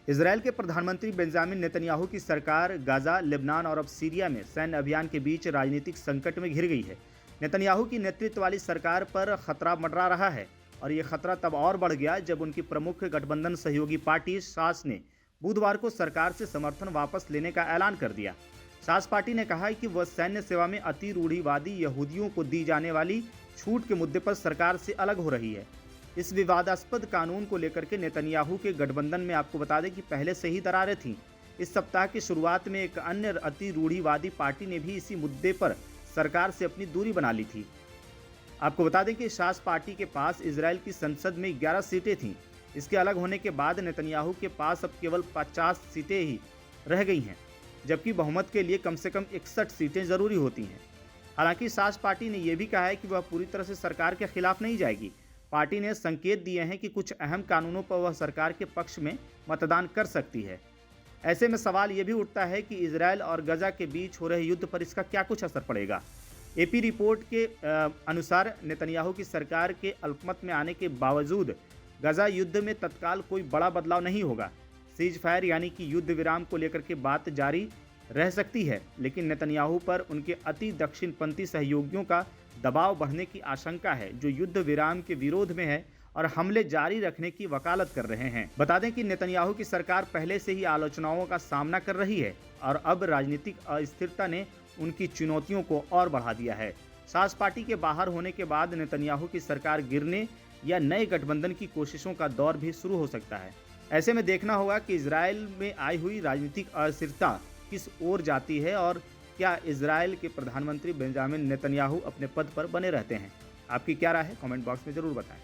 Israel के प्रधानमंत्री Benjamin Netanyahu की सरकार गाजा, लेबनान और अब सीरिया में सैन्य अभियान के बीच राजनीतिक संकट में घिर गई है। नेतन्याहू की नेतृत्व वाली सरकार पर खतरा मंडरा रहा है और ये खतरा तब और बढ़ गया जब उनकी प्रमुख गठबंधन सहयोगी पार्टी शास ने बुधवार को सरकार से समर्थन वापस लेने का ऐलान कर दिया। शास पार्टी ने कहा है कि वह सैन्य सेवा में अति रूढ़िवादी यहूदियों को दी जाने वाली छूट के मुद्दे पर सरकार से अलग हो रही है। इस विवादास्पद कानून को लेकर के नेतन्याहू के गठबंधन में आपको बता दें कि पहले से ही दरारें थीं। इस सप्ताह की शुरुआत में एक अन्य अति रूढ़िवादी पार्टी ने भी इसी मुद्दे पर सरकार से अपनी दूरी बना ली थी। आपको बता दें कि शास पार्टी के पास इजरायल की संसद में 11 सीटें थीं। इसके अलग होने के बाद नेतन्याहू के पास अब केवल 50 सीटें ही रह गई हैं, जबकि बहुमत के लिए कम से कम 61 सीटें जरूरी होती हैं। हालांकि शास पार्टी ने यह भी कहा है कि वह पूरी तरह से सरकार के खिलाफ नहीं जाएगी। पार्टी ने संकेत दिए हैं कि कुछ अहम कानूनों पर वह सरकार के पक्ष में मतदान कर सकती है। ऐसे में सवाल यह भी उठता है कि इजरायल और गजा के बीच हो रहे युद्ध पर इसका क्या कुछ असर पड़ेगा। एपी रिपोर्ट के अनुसार नेतन्याहू की सरकार के अल्पमत में आने के बावजूद गजा युद्ध में तत्काल कोई बड़ा बदलाव नहीं होगा। सीज फायर यानी कि युद्ध विराम को लेकर के बात जारी रह सकती है, लेकिन नेतन्याहू पर उनके अति दक्षिणपंथी सहयोगियों का दबाव बढ़ने की आशंका है, जो युद्ध विराम के विरोध में है और हमले जारी रखने की वकालत कर रहे हैं। बता दें कि नेतन्याहू की सरकार पहले से ही आलोचनाओं का सामना कर रही है और अब राजनीतिक अस्थिरता ने उनकी चुनौतियों को और बढ़ा दिया है। शास पार्टी के बाहर होने के बाद नेतन्याहू की सरकार गिरने या नए गठबंधन की कोशिशों का दौर भी शुरू हो सकता है। ऐसे में देखना होगा कि इजरायल में आई हुई राजनीतिक अस्थिरता किस ओर जाती है और क्या इजरायल के प्रधानमंत्री बेंजामिन नेतन्याहू अपने पद पर बने रहते हैं। आपकी क्या राय है, कमेंट बॉक्स में जरूर बताएं।